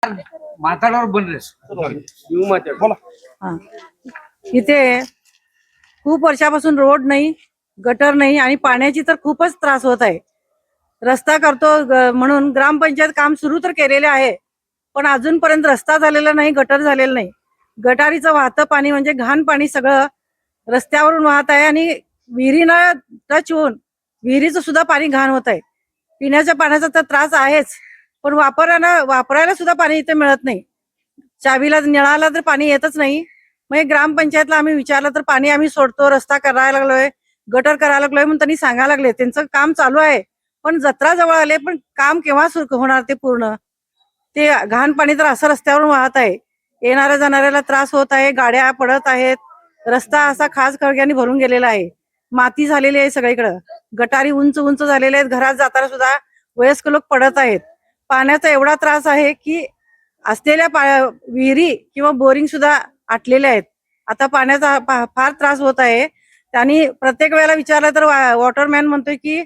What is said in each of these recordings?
माताडोर बन बोला। इथे खूप वर्षापासून रोड नाही, गटर नाही आणि पाण्याची तर खूपच त्रास होत आहे। रस्ता करतो म्हणून ग्रामपंचायत काम सुरू तर केलेले आहे, पण अजूनपर्यंत रस्ता झालेला नाही, गटर झालेलं नाही। गटारीचं वाहतं पाणी म्हणजे घाण पाणी सगळं रस्त्यावरून वाहत आहे आणि विहिरीनं टच होऊन विहिरीचं सुद्धा पाणी घाण होत आहे। पिण्याच्या पाण्याचा तर त्रास आहेच, पण वापरायला सुद्धा पाणी इथे मिळत नाही। चावीला नळाला तर पाणी येतच नाही। मग ग्रामपंचायतला आम्ही विचारलं तर पाणी आम्ही सोडतो, रस्ता करायला लागलोय, गटर करायला लागलोय म्हणून त्यांनी सांगायला लागले। त्यांचं काम चालू आहे, पण जत्रा जवळ आले, पण काम केव्हा सुरू होणार ते पूर्ण? ते घाण पाणी तर असं रस्त्यावरून वाहत आहे, येणाऱ्या जाणाऱ्याला त्रास होत आहे, गाड्या पडत आहेत, रस्ता असा खास खळग्याने भरून गेलेला आहे, माती झालेली आहे सगळीकडं, गटारी उंच उंच झालेल्या आहेत, घरात जाताना सुद्धा वयस्कर लोक पडत आहेत। पाण्याचा एवढा त्रास आहे की असलेल्या विहिरी किंवा बोरिंग सुद्धा आटलेल्या आहेत। आता पाण्याचा फार त्रास होत आहे। त्यांनी प्रत्येक वेळेला विचारलं तर वॉटरमॅन म्हणतोय की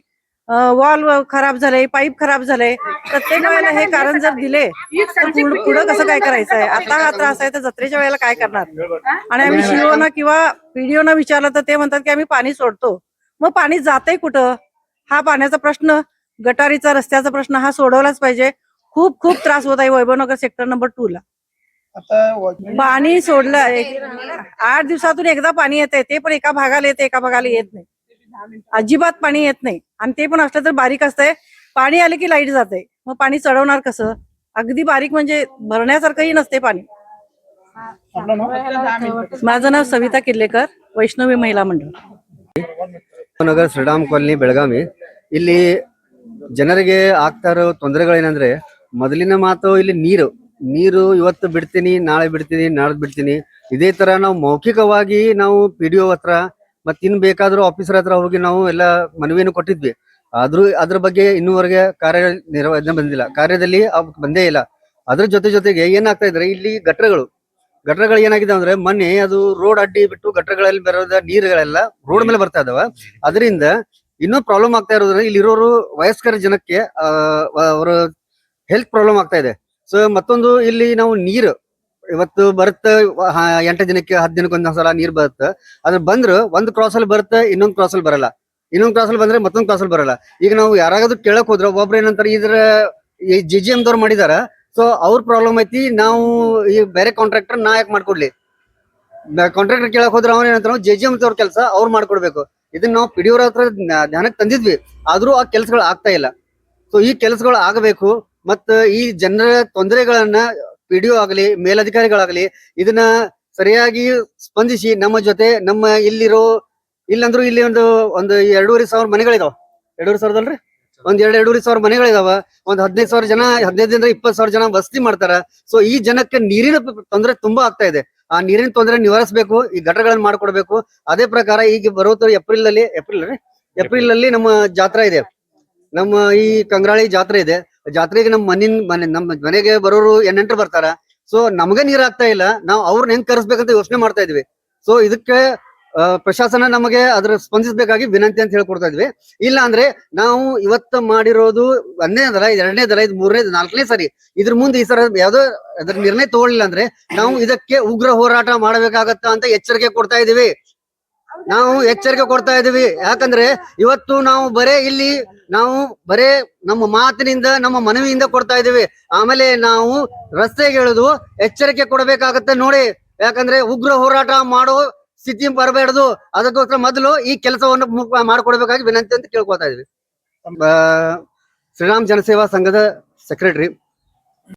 वॉल खराब झाले, पाईप खराब झाले। प्रत्येक वेळेला हे कारण जर दिले तर पुढं कसं काय करायचं आहे? आता हा त्रास आहे तर जत्रेच्या वेळेला काय करणार? आणि आम्ही शिओना किंवा पीडीओना विचारलं तर ते म्हणतात की आम्ही पाणी सोडतो। मग पाणी जातंय कुठं? हा पाण्याचा प्रश्न, गटारीचा रस्त्याचा प्रश्न हा सोडवलाच पाहिजे। खूप खूप त्रास होत आहे वैभवनगर सेक्टर नंबर 2 ला। पाणी सोडलं 8 दिवसातून एकदा पाणी येते, ते पण एका भागाला येते, एका भागाला येत नाही, अजिबात पाणी येत नाही। आणि ते पण असलं तर बारीक असतंय, पाणी आले की लाईट जाते, मग पाणी चढवणार कसं? अगदी बारीक म्हणजे भरण्यासारखंही नसते पाणी। माझं नाव सविता किल्लेकर, वैष्णवी महिला मंडळ, ನಗರ ಶ್ರೀರಾಮ್ ಕಾಲನಿ ಬೆಳಗಾವಿ। ಇಲ್ಲಿ ಜನರಿಗೆ ಆಗ್ತಾ ಇರೋ ತೊಂದರೆಗಳೇನಂದ್ರೆ, ಮೊದಲಿನ ಮಾತು ಇಲ್ಲಿ ನೀರು ಇವತ್ತು ಬಿಡ್ತೀನಿ, ನಾಳೆ ಬಿಡ್ತೀನಿ, ನಾಳೆ ಬಿಡ್ತೀನಿ, ಇದೇ ತರ ನಾವು ಮೌಖಿಕವಾಗಿ ನಾವು PDO ಹತ್ರ ಮತ್ತೆ ಇನ್ ಬೇಕಾದ್ರೂ ಆಫೀಸರ್ ಹತ್ರ ಹೋಗಿ ನಾವು ಎಲ್ಲ ಮನವಿಯನ್ನು ಕೊಟ್ಟಿದ್ವಿ। ಆದ್ರೂ ಅದ್ರ ಬಗ್ಗೆ ಇನ್ನೂವರೆಗೆ ಕಾರ್ಯನಿರ್ವಹಣೆ ಬಂದಿಲ್ಲ, ಕಾರ್ಯದಲ್ಲಿ ಬಂದೇ ಇಲ್ಲ। ಅದ್ರ ಜೊತೆಗೆ ಏನಾಗ್ತಾ ಇದ್ರೆ, ಇಲ್ಲಿ ಗಟ್ರಗಳು ಏನಾಗಿದೆ ಅಂದ್ರೆ, ಮೊನ್ನೆ ಅದು ರೋಡ್ ಅಡ್ಡಿ ಬಿಟ್ಟು ಗಟ್ರಗಳಲ್ಲಿ ಬರೋದ ನೀರುಗಳೆಲ್ಲ ರೋಡ್ ಮೇಲೆ ಬರ್ತಾ ಇದಾವ। ಅದರಿಂದ ಇನ್ನೂ ಪ್ರಾಬ್ಲಮ್ ಆಗ್ತಾ ಇರೋದ್ರಿಂದ ಇಲ್ಲಿರೋರು ವಯಸ್ಕರ ಜನಕ್ಕೆ ಅವರ ಹೆಲ್ತ್ ಪ್ರಾಬ್ಲಮ್ ಆಗ್ತಾ ಇದೆ। ಸೊ ಮತ್ತೊಂದು, ಇಲ್ಲಿ ನಾವು ನೀರು ಇವತ್ತು ಬರುತ್ತೆ 8 ದಿನಕ್ಕೆ 10 ದಿನಕ್ಕೆ ಒಂದ್ಸಲ ನೀರ್ ಬರುತ್ತೆ। ಅದ್ರ ಬಂದ್ರೆ ಒಂದು ಕ್ರಾಸ್ ಅಲ್ಲಿ ಬರುತ್ತೆ, ಇನ್ನೊಂದು ಕ್ರಾಸ್ ಅಲ್ಲಿ ಬರಲ್ಲ, ಇನ್ನೊಂದು ಕ್ರಾಸ್ ಅಲ್ಲಿ ಬಂದ್ರೆ ಮತ್ತೊಂದು ಕ್ರಾಸ್ ಅಲ್ಲಿ ಬರಲ್ಲ। ಈಗ ನಾವು ಯಾರಾದ್ರೂ ಕೇಳಕ್ ಹೋದ್ರೆ ಒಬ್ರು ಏನಂತಾರೆ, ಇದ್ರ GGM ದವ್ರು ಮಾಡಿದಾರ, ಸೊ ಅವ್ರ ಪ್ರಾಬ್ಲಮ್ ಐತಿ, ನಾವು ಈ ಬೇರೆ ಕಾಂಟ್ರಾಕ್ಟರ್ ನಾ ಯಾಕೆ ಮಾಡ್ಕೊಡ್ಲಿ? ಕಾಂಟ್ರಾಕ್ಟರ್ ಕೇಳಕ್ ಹೋದ್ರೆ ಅವ್ರ ಏನಂತ, JGM ಅವ್ರ ಕೆಲಸ ಅವ್ರು ಮಾಡ್ಕೊಡ್ಬೇಕು। ಇದನ್ನ ನಾವು PDO ಹತ್ರ ಧ್ಯಾನಕ್ಕೆ ತಂದಿದ್ವಿ, ಆದ್ರೂ ಆ ಕೆಲಸಗಳು ಆಗ್ತಾ ಇಲ್ಲ। ಸೊ ಈ ಕೆಲಸಗಳು ಆಗಬೇಕು, ಮತ್ತ ಈ ಜನರ ತೊಂದರೆಗಳನ್ನ PDO ಆಗಲಿ, ಮೇಲಧಿಕಾರಿಗಳಾಗಲಿ ಇದನ್ನ ಸರಿಯಾಗಿ ಸ್ಪಂದಿಸಿ ನಮ್ಮ ಜೊತೆ, ನಮ್ಮ ಇಲ್ಲಂದ್ರು ಇಲ್ಲಿ ಒಂದು 2,500 ಮನೆಗಳಿದಾವ, 2,500 ಅಲ್ರಿ, 2,500 ಮನೆಗಳಿದಾವ, 15,000 ಜನ, 15ರಿಂದ 20,000 ಜನ ವಸತಿ ಮಾಡ್ತಾರ। ಸೊ ಈ ಜನಕ್ಕೆ ನೀರಿನ ತೊಂದರೆ ತುಂಬಾ ಆಗ್ತಾ ಇದೆ, ಆ ನೀರಿನ ತೊಂದರೆ ನಿವಾರಿಸಬೇಕು, ಈ ಗಟರಗಳನ್ನ ಮಾಡ್ಕೊಡ್ಬೇಕು। ಅದೇ ಪ್ರಕಾರ ಈಗ ಬರೋದು ಏಪ್ರಿಲ್ ಅಲ್ಲಿ ನಮ್ಮ ಜಾತ್ರಾ ಇದೆ, ನಮ್ಮ ಈ ಕಂಗ್ರಾಳಿ ಜಾತ್ರೆ ಇದೆ। ಜಾತ್ರೆಗೆ ನಮ್ಮ ಮನೆಗೆ ಬರೋರು ನೆಂಟರು ಬರ್ತಾರ। ಸೊ ನಮ್ಗೆ ನೀರ್ ಆಗ್ತಾ ಇಲ್ಲ, ನಾವು ಅವ್ರನ್ನ ಹೆಂಗ್ ಕರೆಸ್ಬೇಕಂತ ಯೋಚನೆ ಮಾಡ್ತಾ ಇದ್ವಿ। ಸೊ ಇದಕ್ಕೆ ಪ್ರಶಾಸನ ನಮಗೆ ಅದ್ರ ಸ್ಪಂದಿಸಬೇಕಾಗಿ ವಿನಂತಿ ಅಂತ ಹೇಳ್ಕೊಡ್ತಾ ಇದ್ವಿ। ಇಲ್ಲ ಅಂದ್ರೆ ನಾವು ಇವತ್ತು ಮಾಡಿರೋದು 1ನೇ ದಲ, 2ನೇ ದಲ, 3ನೇ 4ನೇ ಸರಿ, ಇದ್ರ ಮುಂದೆ ಈ ಸರ ಯಾವ್ದೋ ಅದ್ರ ನಿರ್ಣಯ ತಗೊಳ್ಳಿಲ್ಲ ಅಂದ್ರೆ ನಾವು ಇದಕ್ಕೆ ಉಗ್ರ ಹೋರಾಟ ಮಾಡಬೇಕಾಗತ್ತ ಅಂತ ಎಚ್ಚರಿಕೆ ಕೊಡ್ತಾ ಇದೀವಿ। ಯಾಕಂದ್ರೆ ಇವತ್ತು ನಾವು ಬರೇ ನಮ್ಮ ಮಾತಿನಿಂದ, ನಮ್ಮ ಮನವಿಯಿಂದ ಕೊಡ್ತಾ ಇದೀವಿ। ಆಮೇಲೆ ನಾವು ರಸ್ತೆಗೆ ಇಳಿದು ಎಚ್ಚರಿಕೆ ಕೊಡಬೇಕಾಗತ್ತೆ ನೋಡಿ, ಯಾಕಂದ್ರೆ ಉಗ್ರ ಹೋರಾಟ ಮಾಡೋ ಸ್ಥಿತಿ ಬರಬೇಡದು, ಅದಕ್ಕೋಸ್ಕರ ಮೊದಲು ಈ ಕೆಲಸವನ್ನು ಮಾಡ್ಕೊಡ್ಬೇಕಾಗಿ ವಿನಂತಿ ಅಂತ ಕೇಳ್ಕೊತಾ ಇದೀವಿ। ಶ್ರೀರಾಮ್ ಜನಸೇವಾ ಸಂಘದ ಸೆಕ್ರೆಟರಿ।